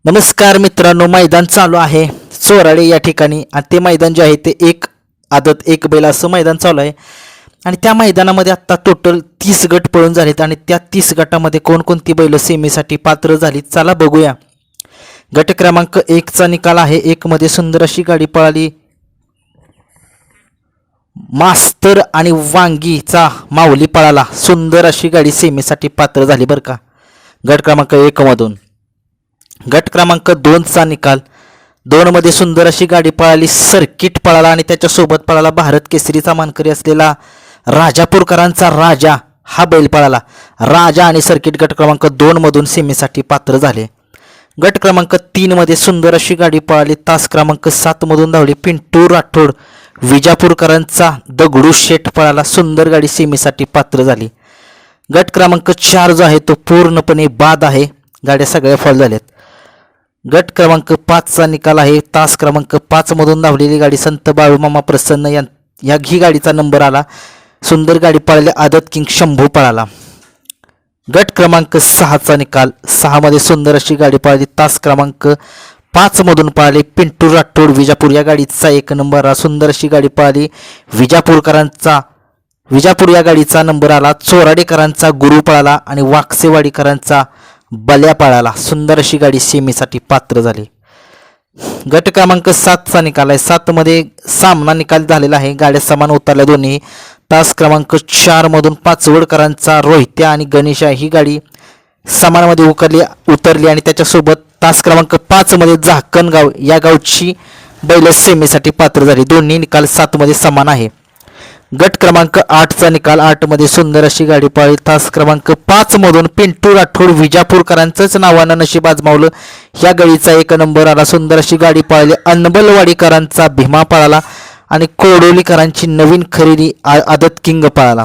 नमस्कार मित्रांनो, मैदान चालू आहे चोराडे या ठिकाणी आणि ते मैदान जे आहे ते एक आदत एक बैल असं मैदान चालू आहे. आणि त्या मैदानामध्ये आत्ता टोटल 30 गट पळून झालेत आणि त्या 30 गटामध्ये कोणकोणती बैल सेमीसाठी पात्र झाली चला बघूया. गट क्रमांक 1चा निकाल आहे. 1 मध्ये सुंदर अशी गाडी पळाली. मास्तर आणि वांगीचा माऊली पळाला. सुंदर अशी गाडी सेमीसाठी पात्र झाली बरं का, गट क्रमांक 1 मधून. गट क्रमांक 2चा निकाल. 2 मध्ये सुंदर अशी गाडी पळाली. सर्किट पळाला आणि त्याच्यासोबत पळाला भारत केसरीचा मानकरी असलेला राजापूरकरांचा राजा हा बैल पळाला. राजा आणि सर्किट गट क्रमांक 2 मधून सेमीसाठी पात्र झाले. गट क्रमांक 3 मध्ये सुंदर अशी गाडी पळाली. तास क्रमांक 7 मधून धावली पिंटू राठोड विजापूरकरांचा दगडू शेठ पळाला. सुंदर गाडी सेमीसाठी पात्र झाली. गट क्रमांक 4 जो आहे तो पूर्णपणे बाद आहे, गाड्या सगळ्या फॉल झाल्यात. गट क्रमांक 5चा निकाल आहे. तास क्रमांक 5 मधून धावलेली गाडी संत बाळूमामा प्रसन्न या ही गाडीचा नंबर आला. सुंदर गाडी पळाली. आदत किंग शंभू पळाला. गट क्रमांक 6चा निकाल. 6 मध्ये सुंदर अशी गाडी पळाली. तास क्रमांक 5 मधून पळाली पिंटू राठोड विजापूर या गाडीचा 1 नंबर आला. सुंदर अशी गाडी पळाली. विजापूर या गाडीचा नंबर आला. चोराडेकरांचा गुरु पळाला आणि वाकसेवाडीकरांचा बल्या पळाला. सुंदर अशी गाडी सेमीसाठी पात्र झाली. गट क्रमांक 7चा निकाल आहे. 7 मध्ये सामना निकाल झालेला आहे. गाड्या समान उतरल्या दोन्ही. तास क्रमांक 4 मधून पाचवडकरांचा रोहित्या आणि गणेशा ही गाडी समानमध्ये उतरली आणि त्याच्यासोबत तास क्रमांक 5 मध्ये झाकणगाव या गावची बैल सेमीसाठी पात्र झाली. दोन्ही निकाल 7 मध्ये समान आहे. गट क्रमांक 8चा निकाल. 8 मध्ये सुंदर अशी गाडी पळाली. तास क्रमांक 5 मधून पिंटू राठोड विजापूरकरांचंच नावानं नशीब आजमावलं या गाडीचा 1 नंबर आला. सुंदर अशी गाडी पळाली. अनबलवाडीकरांचा भीमा पळाला आणि कोडोलीकरांची नवीन खरेदी आदत किंग पळाला.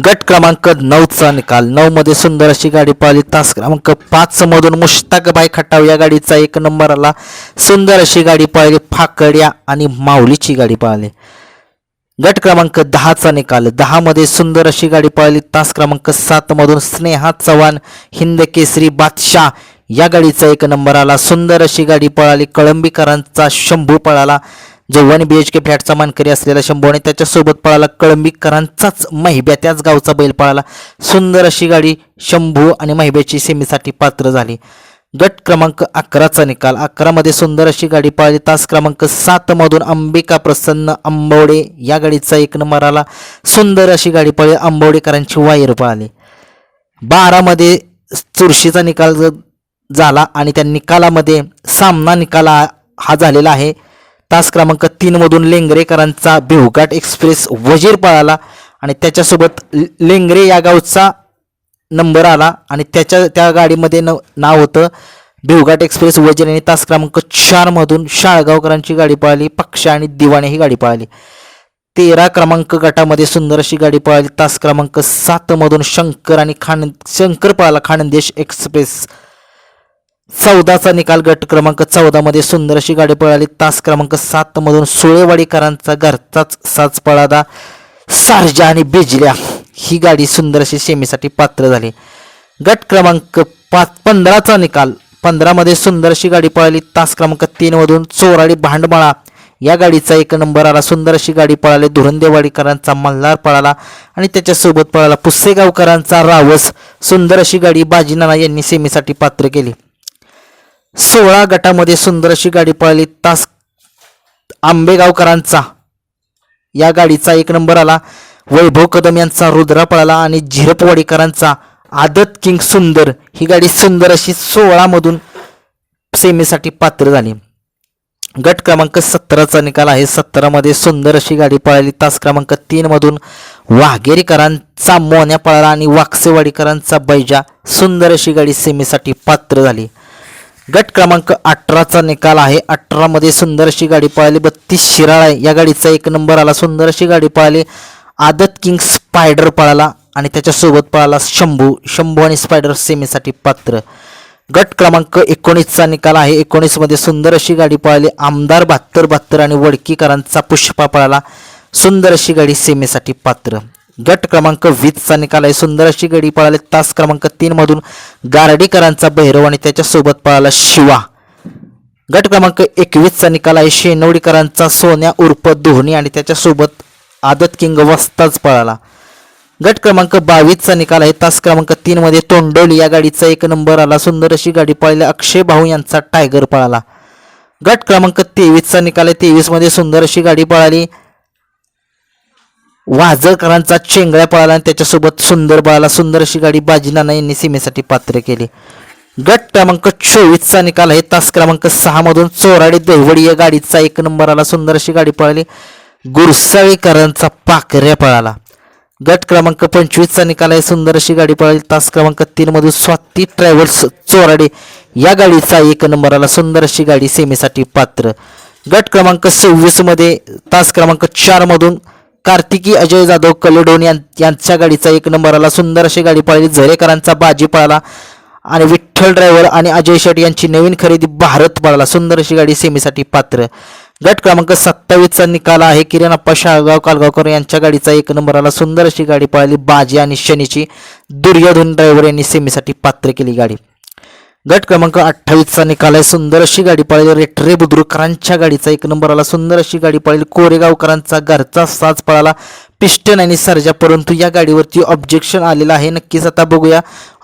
गट क्रमांक 9चा निकाल. 9 मध्ये सुंदर अशी गाडी पळाली. तास क्रमांक 5 मधून मुश्ताकबाई खटाव या गाडीचा 1 नंबर आला. सुंदर अशी गाडी पळाली. फाकड्या आणि माऊलीची गाडी पळाली. गट क्रमांक 10चा निकाल. 10 मध्ये सुंदर अशी गाडी पळाली. तास क्रमांक 7 मधून स्नेहा चव्हाण हिंद केसरी बादशाह या गाडीचा 1 नंबर आला. सुंदर अशी गाडी पळाली. कळंबीकरांचा शंभू पळाला, जो 1 BHK फ्लॅटचा मानकरी असलेला शंभू आणि त्याच्यासोबत पळाला कळंबीकरांचाच महिब्या, त्याच गावचा बैल पळाला. सुंदर अशी गाडी शंभू आणि महिब्याची सेमीसाठी पात्र झाली. गट क्रमांक 11चा निकाल. 11 मध्ये सुंदर अशी गाडी पळाली. तास क्रमांक 7 मधून अंबिका प्रसन्न आंबवडे या गाडीचा 1 नंबर आला. सुंदर अशी गाडी पळाली. आंबवडेकरांची वायर पळाली. 12 मध्ये चुरशीचा निकाल झाला आणि त्या निकालामध्ये सामना निकाल हा झालेला आहे. तास क्रमांक 3 मधून लेंगरेकरांचा भिवघाट एक्सप्रेस वजीर पळाला आणि त्याच्यासोबत लेंगरे या गावचा नंबर आला आणि त्या गाडीमध्ये नाव होतं भिवघाट एक्सप्रेस वजीर. आणि तास क्रमांक 4 मधून शाळगावकरांची गाडी पळाली. पक्षा आणि दिवाणे ही गाडी पळाली. 13 क्रमांक गटामध्ये सुंदर अशी गाडी पळाली. तास क्रमांक 7 मधून शंकर पळाला खानदेश एक्सप्रेस. 14चा निकाल. गट क्रमांक 14 मध्ये सुंदर अशी गाडी पळाली. तास क्रमांक 7 मधून सुळेवाडीकरांचा घरचाच साज पळाला. सारजा आणि बिजल्या ही गाडी सुंदर अशी सेमीसाठी पात्र झाली. गट क्रमांक 15चा निकाल. 15 मध्ये सुंदर अशी गाडी पळाली. तास क्रमांक 3 मधून चोराडी भांडमाळा या गाडीचा 1 नंबर आला. सुंदर अशी गाडी पळाली. धुरंदेवाडीकरांचा मल्हार पळाला आणि त्याच्यासोबत पळाला पुसेगावकरांचा रावस. सुंदर अशी गाडी बाजीनाना यांनी सेमीसाठी पात्र केली. 16 गटामध्ये सुंदर अशी गाडी पळाली. तास आंबेगावकरांचा या गाडीचा 1 नंबर आला. वैभव कदम यांचा रुद्रा पळाला आणि झिरपवाडीकरांचा आदत किंग सुंदर ही गाडी सुंदर अशी 16 मधून सेमीसाठी पात्र झाली. गट क्रमांक 17चा निकाल आहे. 17 मध्ये सुंदर अशी गाडी पळाली. तास क्रमांक 3 मधून वाघेरीकरांचा मोन्या पळाला आणि वाकसेवाडीकरांचा बैजा. सुंदर अशी गाडी सेमीसाठी पात्र झाली. गट क्रमांक 18चा निकाल आहे. 18 मध्ये सुंदर अशी गाडी पळाली. 32 शिराळा या गाडीचा 1 नंबर आला. सुंदर अशी गाडी पळाली. आदत किंग स्पायडर पळाला आणि त्याच्यासोबत पळाला शंभू आणि स्पायडर सेमीसाठी पात्र. गट क्रमांक 19चा निकाल आहे. 19 मध्ये सुंदर अशी गाडी पळाली. आमदार 72 आणि वडकीकरांचा पुष्पा पळाला. सुंदर अशी गाडी सेमीसाठी पात्र. गट क्रमांक 20चा निकाल आहे. सुंदर अशी गाडी पळाली. तास क्रमांक 3 मधून गारडीकरांचा भैरव आणि त्याच्यासोबत पळाला शिवा. गट क्रमांक 21चा निकाल आहे. शेनवडीकरांचा सोन्या उर्फ धोनी आणि त्याच्यासोबत आदत किंग वस्ताच पळाला. गट क्रमांक 22चा निकाल आहे. तास क्रमांक 3 मध्ये तोंडवली या गाडीचा 1 नंबर आला. सुंदर अशी गाडी पळाली. अक्षय भाऊ यांचा टायगर पळाला. गट क्रमांक 23चा निकाल आहे. 23 मध्ये सुंदर अशी गाडी पळाली. वाजळकरांचा चेंगळ्या पळाला आणि त्याच्यासोबत सुंदर पळाला. सुंदर अशी गाडी बाजीनाना यांनी सीमेसाठी पात्र केली. गट क्रमांक 24चा निकाल आहे. तास क्रमांक 6 मधून चोराडे दहिवडी या गाडीचा 1 नंबर आला. सुंदर अशी गाडी पळाली. गुरसाळीकरांचा पाकऱ्या पळाला. गट क्रमांक 25चा निकाल आहे. सुंदर अशी गाडी पळाली. तास क्रमांक 3 मधून स्वाती ट्रॅव्हल्स चोराडे या गाडीचा 1 नंबर आला. सुंदर अशी गाडी सेमीसाठी पात्र. गट क्रमांक 26 मध्ये तास क्रमांक 4 मधून कार्तिकी अजय जाधव कलेडोन यांच्या गाडीचा 1 नंबर आला. सुंदर अशी गाडी पळाली. झरेकरांचा बाजी पळाला आणि विठ्ठल ड्रायव्हर आणि अजय शेट यांची नवीन खरेदी भारत पळाला. सुंदर अशी गाडी सेमीसाठी पात्र. गट क्रमांक 27चा निकाल आहे. किरणप्पा शाळगाव कालगावकर यांच्या गाडीचा 1 नंबर आला. सुंदर अशी गाडी पळाली. बाजी आणि शनीची दुर्योधन ड्रायव्हर यांनी सेमीसाठी पात्र केली गाडी. गट क्रमांक 28चा निकाल आहे. सुंदर अशी गाडी पळाली. रेटरे बुद्रुकरांच्या गाडीचा 1 नंबर आला. सुंदर अशी गाडी पळाली. कोरेगावकरांचा घरचा साज पळाला. पिस्टन आणि सर्जा, परंतु या गाडीवरती ऑब्जेक्शन आलेला आहे. नक्कीच आता बघूया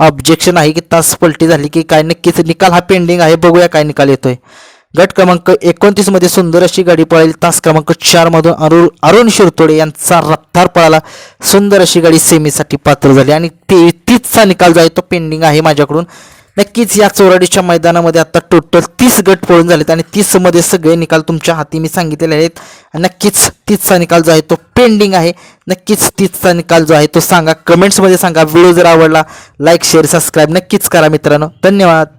ऑब्जेक्शन आहे की तास पलटी झाली की काय. नक्कीच निकाल हा पेंडिंग आहे. बघूया काय निकाल येतोय. गट क्रमांक 29 मध्ये सुंदर अशी गाडी पळाली. तास क्रमांक 4 मधून अरुण शिरतोडे यांचा रफ्तार पळाला. सुंदर अशी गाडी सेमीसाठी पात्र झाली आणि 33चा निकाल जो आहे तो पेंडिंग आहे माझ्याकडून. नक्कीच या चोराडीच्या मैदानामध्ये आता टोटल 30 गट पळून झालेत आणि 30 मध्ये सगळे निकाल तुमच्या हाती मी सांगितलेले आहेत. नक्कीच 30चा निकाल जो आहे तो पेंडिंग आहे. नक्कीच 30चा निकाल जो आहे तो सांगा, कमेंट्समध्ये सांगा. व्हिडिओ जर आवडला लाईक शेअर सबस्क्राईब नक्कीच करा मित्रांनो. धन्यवाद.